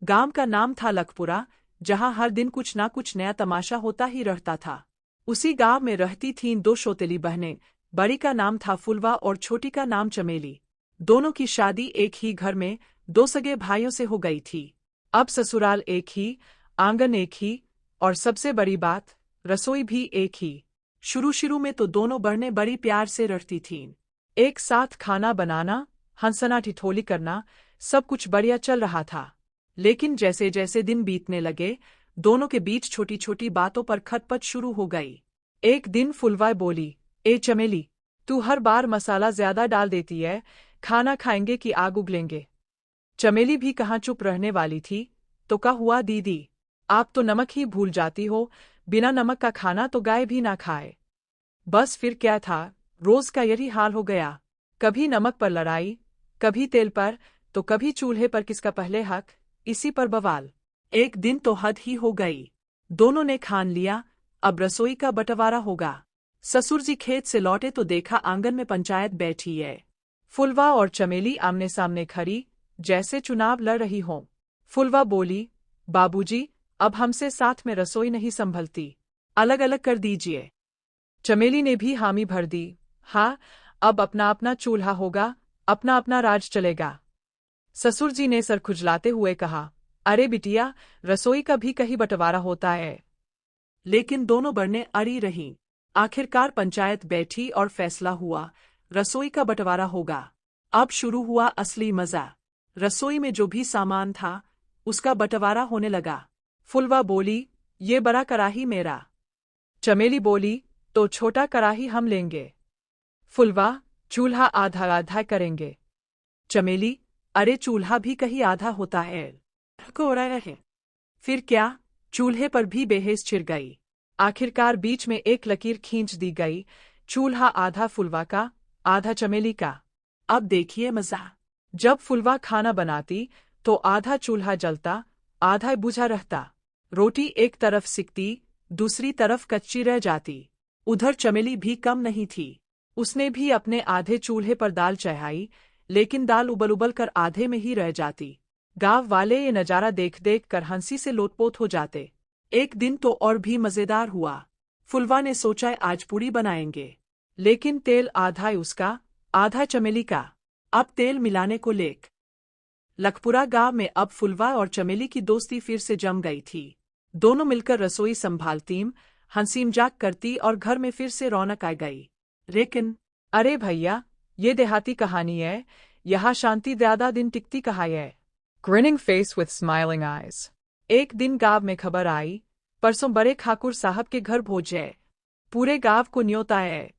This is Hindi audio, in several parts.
गांव का नाम था लखपुरा, जहां हर दिन कुछ ना कुछ नया तमाशा होता ही रहता था। उसी गांव में रहती थीं दो सौतेली बहनें। बड़ी का नाम था फुलवा और छोटी का नाम चमेली। दोनों की शादी एक ही घर में दो सगे भाइयों से हो गई थी। अब ससुराल एक ही, आंगन एक ही, और सबसे बड़ी बात, रसोई भी एक ही। शुरू शुरू में तो दोनों बहनें बड़ी प्यार से रहती थीं। एक साथ खाना बनाना, हंसना ठिठोली करना, सब कुछ बढ़िया चल रहा था। लेकिन जैसे जैसे दिन बीतने लगे, दोनों के बीच छोटी छोटी बातों पर खटपट शुरू हो गई। एक दिन फुलवा बोली, ए चमेली, तू हर बार मसाला ज्यादा डाल देती है, खाना खाएंगे कि आग उगलेंगे। चमेली भी कहाँ चुप रहने वाली थी, तो क्या हुआ दीदी, आप तो नमक ही भूल जाती हो, बिना नमक का खाना तो गाय भी ना खाए। बस फिर क्या था, रोज का यही हाल हो गया। कभी नमक पर लड़ाई, कभी तेल पर, तो कभी चूल्हे पर किसका पहले हक, इसी पर बवाल। एक दिन तो हद ही हो गई। दोनों ने ठान लिया, अब रसोई का बंटवारा होगा। ससुर जी खेत से लौटे तो देखा आंगन में पंचायत बैठी है। फुलवा और चमेली आमने सामने खड़ी, जैसे चुनाव लड़ रही हों। फुलवा बोली, बाबूजी, अब हमसे साथ में रसोई नहीं संभलती, अलग अलग कर दीजिए। चमेली ने भी हामी भर दी, हाँ, अब अपना अपना चूल्हा होगा, अपना अपना राज चलेगा। ससुर जी ने सर खुजलाते हुए कहा, अरे बिटिया, रसोई का भी कहीं बंटवारा होता है। लेकिन दोनों बहनें अड़ी रहीं। आखिरकार पंचायत बैठी और फैसला हुआ, रसोई का बंटवारा होगा। अब शुरू हुआ असली मजा। रसोई में जो भी सामान था, उसका बंटवारा होने लगा। फुलवा बोली, ये बड़ा कड़ाही मेरा। चमेली बोली, तो छोटा कड़ाही हम लेंगे। फुलवा, चूल्हा आधा आधा करेंगे। चमेली, अरे चूल्हा भी कहीं आधा होता है, को रहे। फिर क्या, चूल्हे पर भी बेहेस छिड़ गई। आखिरकार बीच में एक लकीर खींच दी गई, चूल्हा आधा फुलवा का, आधा चमेली का। अब देखिए मजा। जब फुलवा खाना बनाती, तो आधा चूल्हा जलता, आधा बुझा रहता। रोटी एक तरफ सिकती, दूसरी तरफ कच्ची रह जाती। उधर चमेली भी कम नहीं थी। उसने भी अपने आधे चूल्हे पर दाल चढ़ाई, लेकिन दाल उबल उबल कर आधे में ही रह जाती। गांव वाले ये नजारा देख देख कर हंसी से लोटपोट हो जाते। एक दिन तो और भी मजेदार हुआ। फुलवा ने सोचा आज पूड़ी बनाएंगे, लेकिन तेल आधा उसका, आधा चमेली का। अब तेल मिलाने को लेक लखपुरा गांव में अब फुलवा और चमेली की दोस्ती फिर से जम गई थी। दोनों मिलकर रसोई संभालतीं, हंसी मजाक करती और घर में फिर से रौनक आ गई। लेकिन अरे भैया, ये देहाती कहानी है, यहाँ शांति ज्यादा दिन टिकती कहाँ है। Grinning face with smiling eyes. एक दिन गांव में खबर आई, परसों बड़े ठाकुर साहब के घर भोज है, पूरे गांव को न्योता है।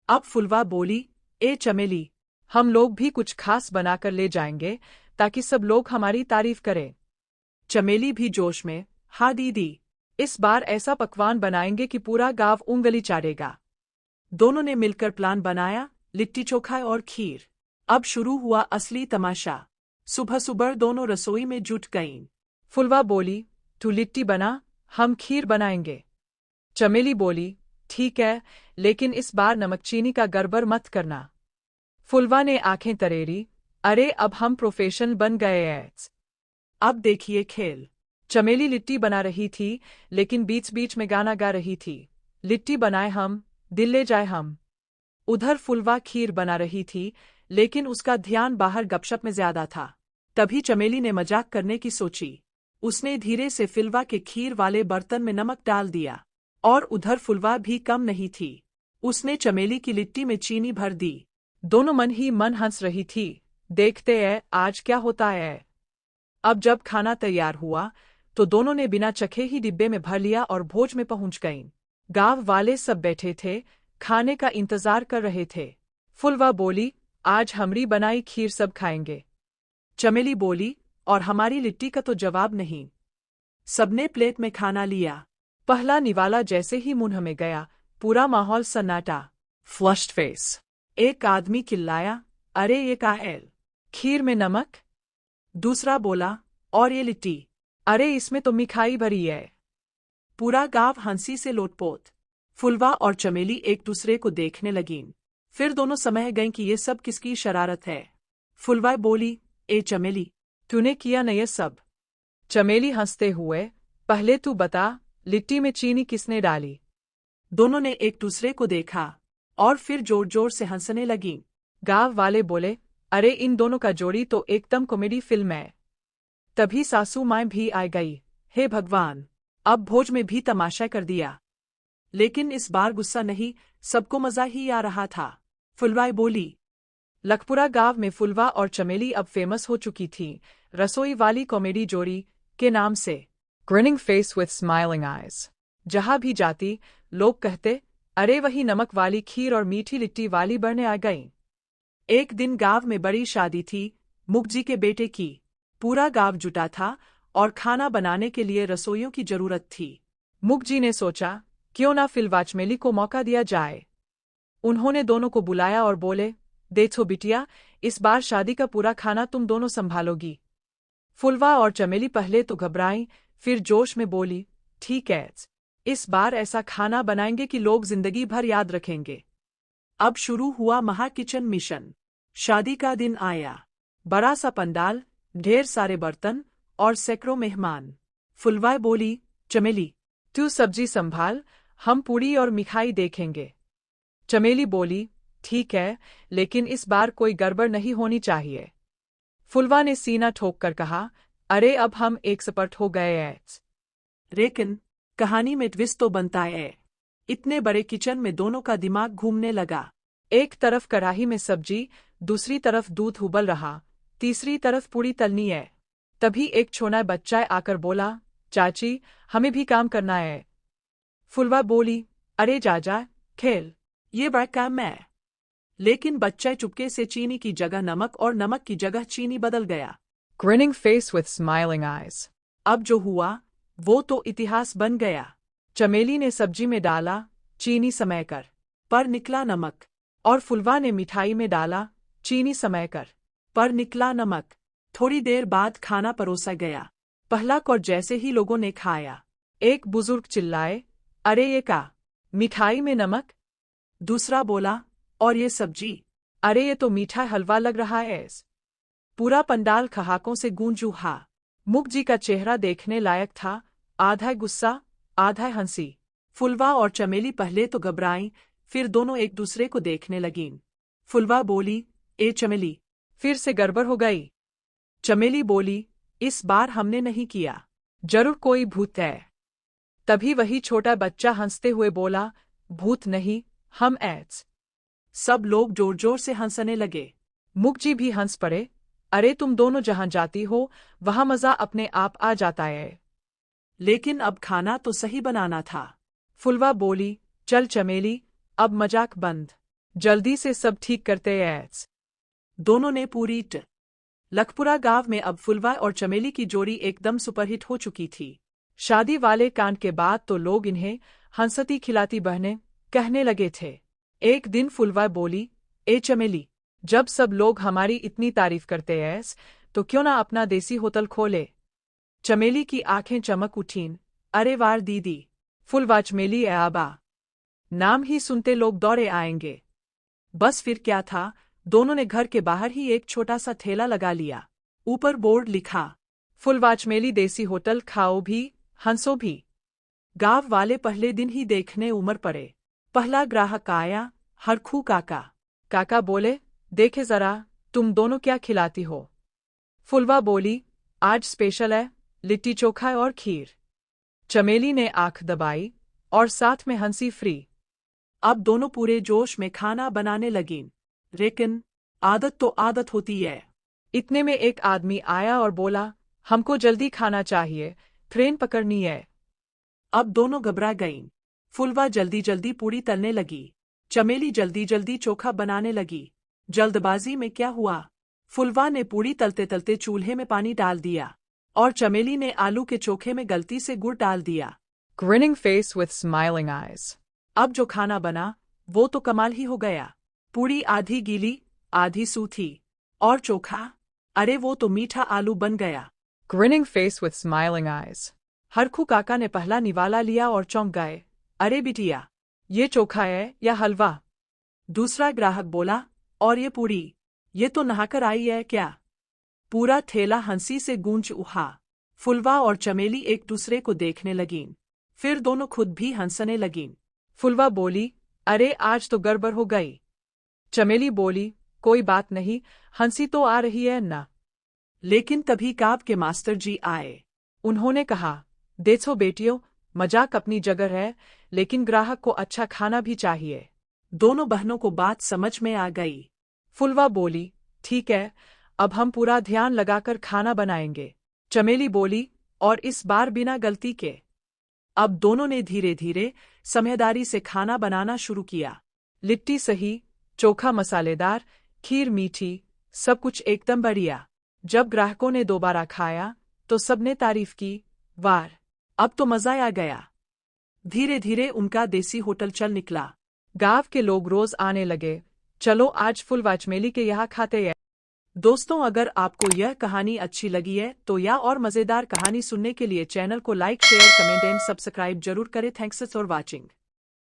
अब फुलवा बोली, ए चमेली, हम लोग भी कुछ खास बनाकर ले जाएंगे, ताकि सब लोग हमारी तारीफ करें। चमेली भी जोश में, हाँ दीदी, इस बार ऐसा पकवान बनाएंगे कि पूरा गांव उंगली चाटेगा। दोनों ने मिलकर प्लान बनाया, लिट्टी चोखा और खीर। अब शुरू हुआ असली तमाशा। सुबह सुबह दोनों रसोई में जुट गईं। फुलवा बोली, तू लिट्टी बना, हम खीर बनाएंगे। चमेली बोली, ठीक है, लेकिन इस बार नमक चीनी का गड़बड़ मत करना। फुलवा ने आंखें तरेरी, अरे अब हम प्रोफेशनल बन गए हैं। अब देखिए खेल। चमेली लिट्टी बना रही थी, लेकिन बीच बीच में गाना गा रही थी, लिट्टी बनाए हम, दिल ले जाए हम। उधर फुलवा खीर बना रही थी, लेकिन उसका ध्यान बाहर गपशप में ज्यादा था। तभी चमेली ने मजाक करने की सोची। उसने धीरे से फुलवा के खीर वाले बर्तन में नमक डाल दिया। और उधर फुलवा भी कम नहीं थी, उसने चमेली की लिट्टी में चीनी भर दी। दोनों मन ही मन हंस रही थी, देखते हैं आज क्या होता है। अब जब खाना तैयार हुआ, तो दोनों ने बिना चखे ही डिब्बे में भर लिया और भोज में पहुंच गईं। गांव वाले सब बैठे थे, खाने का इंतजार कर रहे थे। फुलवा बोली, आज हमरी बनाई खीर सब खाएंगे। चमेली बोली, और हमारी लिट्टी का तो जवाब नहीं। सबने प्लेट में खाना लिया। पहला निवाला जैसे ही मुंह में गया, पूरा माहौल सन्नाटा। Flushed face. एक आदमी चिल्लाया, अरे ये क्या है, खीर में नमक। दूसरा बोला, और ये लिट्टी, अरे इसमें तो मिठाई भरी है। पूरा गांव हंसी से लोटपोट। फुलवा और चमेली एक दूसरे को देखने लगीं। फिर दोनों समझ गईं कि ये सब किसकी शरारत है। फुलवा बोली, ए चमेली, तूने किया न ये सब। चमेली हंसते हुए, पहले तू बता, लिट्टी में चीनी किसने डाली? दोनों ने एक दूसरे को देखा और फिर जोर जोर से हंसने लगीं। गांव वाले बोले, अरे इन दोनों का जोड़ी तो एकदम कॉमेडी फिल्म है। तभी सासू माँ भी आ गई। हे भगवान, अब भोज में भी तमाशा कर दिया। लेकिन इस बार गुस्सा नहीं, सबको मजा ही आ रहा था। फुलवाई बोली। लखपुरा गांव में फुलवा और चमेली अब फेमस हो चुकी थी, रसोई वाली कॉमेडी जोड़ी के नाम से। Grinning face with smiling eyes. जहां भी जाती, लोग कहते, अरे वही नमक वाली खीर और मीठी लिट्टी वाली बहनें आ गईं। एक दिन गांव में बड़ी शादी थी, मुखजी के बेटे की। पूरा गांव जुटा था और खाना बनाने के लिए रसोइयों की जरूरत थी। मुखजी ने सोचा, क्यों ना फुलवा चमेली को मौका दिया जाए। उन्होंने दोनों को बुलाया और बोले, देखो बिटिया, इस बार शादी का पूरा खाना तुम दोनों संभालोगी। फुलवा और चमेली पहले तो घबराईं, फिर जोश में बोली, ठीक है, इस बार ऐसा खाना बनाएंगे कि लोग जिंदगी भर याद रखेंगे। अब शुरू हुआ महा किचन मिशन। शादी का दिन आया। बड़ा सा पंडाल, ढेर सारे बर्तन और सैकड़ों मेहमान। फुलवा बोली, चमेली, तू सब्जी संभाल, हम पूड़ी और मिठाई देखेंगे। चमेली बोली, ठीक है, लेकिन इस बार कोई गड़बड़ नहीं होनी चाहिए। फुलवा ने सीना ठोक कर कहा, अरे अब हम एक्सपर्ट हो गए हैं। लेकिन कहानी में ट्विस्ट तो बनता है। इतने बड़े किचन में दोनों का दिमाग घूमने लगा। एक तरफ कढ़ाई में सब्जी, दूसरी तरफ दूध उबल रहा, तीसरी तरफ पूड़ी तलनी है। तभी एक छोटा बच्चा आकर बोला, चाची, हमें भी काम करना है। फुलवा बोली, अरे जाजा, खेल, ये बड़ा काम है। लेकिन बच्चा चुपके से चीनी की जगह नमक और नमक की जगह चीनी बदल गया। Grinning face with smiling eyes. अब जो हुआ वो तो इतिहास बन गया। चमेली ने सब्जी में डाला चीनी समय पर निकला नमक, और फुलवा ने मिठाई में डाला चीनी समय पर निकला नमक। थोड़ी देर बाद खाना परोसा गया। पहला कौर जैसे ही लोगों ने खाया, एक बुजुर्ग चिल्लाए, अरे ये का, मिठाई में नमक? दूसरा बोला, और ये सब्जी, अरे ये तो मीठा हलवा लग रहा है। पूरा पंडाल ठहाकों से गूंज उठा। मुखजी का चेहरा देखने लायक था, आधा गुस्सा, आधा हंसी। फुलवा और चमेली पहले तो घबराईं, फिर दोनों एक दूसरे को देखने लगीं। फुलवा बोली, ए चमेली, फिर से गड़बड़ हो गई। चमेली बोली, इस बार हमने नहीं किया, जरूर कोई भूत है। तभी वही छोटा बच्चा हंसते हुए बोला, भूत नहीं, हम ऐच। सब लोग जोर जोर से हंसने लगे। मुखजी भी हंस पड़े, अरे तुम दोनों जहां जाती हो वहां मजा अपने आप आ जाता है। लेकिन अब खाना तो सही बनाना था। फुलवा बोली, चल चमेली, अब मजाक बंद, जल्दी से सब ठीक करते हैं। दोनों ने पूरी लखपुरा गांव में अब फुलवा और चमेली की जोड़ी एकदम सुपरहिट हो चुकी थी। शादी वाले कांड के बाद तो लोग इन्हें हंसती खिलाती बहनें कहने लगे थे। एक दिन फुलवा बोली, ए चमेली, जब सब लोग हमारी इतनी तारीफ करते हैं तो क्यों ना अपना देसी होटल खोले। चमेली की आंखें चमक उठीं, अरे वार दीदी, फुलवा चमेली ए आबा, नाम ही सुनते लोग दौड़े आएंगे। बस फिर क्या था, दोनों ने घर के बाहर ही एक छोटा सा ठेला लगा लिया। ऊपर बोर्ड लिखा, फुलवा चमेली देसी होटल, खाओ भी हंसो भी। गांव वाले पहले दिन ही देखने उमड़ पड़े। पहला ग्राहक आया, हरखू काका। काका बोले, देखे जरा, तुम दोनों क्या खिलाती हो। फुलवा बोली, आज स्पेशल है, लिट्टी चोखा और खीर। चमेली ने आंख दबाई और साथ में हंसी फ्री। अब दोनों पूरे जोश में खाना बनाने लगीं। लेकिन आदत तो आदत होती है। इतने में एक आदमी आया और बोला, हमको जल्दी खाना चाहिए, ट्रेन पकड़नी है। अब दोनों घबरा गईं। फुलवा जल्दी जल्दी पूड़ी तलने लगी, चमेली जल्दी जल्दी चोखा बनाने लगी। जल्दबाजी में क्या हुआ, फुलवा ने पूड़ी तलते तलते चूल्हे में पानी डाल दिया और चमेली ने आलू के चोखे में गलती से गुड़ डाल दिया। Grinning face with smiling eyes. अब जो खाना बना वो तो कमाल ही हो गया। पूड़ी आधी गीली आधी सूथी, और चोखा, अरे वो तो मीठा आलू बन गया। Grinning face with smiling eyes. Harkhu काका ने पहला निवाला लिया और चौंक गए, अरे बिटिया, ये चोखा है या हलवा। दूसरा ग्राहक बोला, और ये पूड़ी, ये तो नहाकर आई है क्या। पूरा ठेला हंसी से गूंज उठा। फुलवा और चमेली एक दूसरे को देखने लगीं। फिर दोनों खुद भी हंसने लगीं। फुलवा बोली, अरे आज तो गड़बड़ हो गई। चमेली बोली, कोई बात नहीं, हंसी तो आ रही है ना। लेकिन तभी काव के मास्टर जी आए। उन्होंने कहा, देखो बेटियों, मजाक अपनी जगह है, लेकिन ग्राहक को अच्छा खाना भी चाहिए। दोनों बहनों को बात समझ में आ गई। फुलवा बोली, ठीक है, अब हम पूरा ध्यान लगाकर खाना बनाएंगे। चमेली बोली, और इस बार बिना गलती के। अब दोनों ने धीरे धीरे समझदारी से खाना बनाना शुरू किया। लिट्टी सही, चोखा मसालेदार, खीर मीठी, सब कुछ एकदम बढ़िया। जब ग्राहकों ने दोबारा खाया तो सबने तारीफ की, वाह, अब तो मजा आ गया। धीरे धीरे उनका देसी होटल चल निकला। गांव के लोग रोज आने लगे, चलो आज फुलवा चमेली के यहाँ खाते हैं। दोस्तों, अगर आपको यह कहानी अच्छी लगी है तो या और मज़ेदार कहानी सुनने के लिए चैनल को like, share, comment and subscribe जरूर करें। Thanks for watching.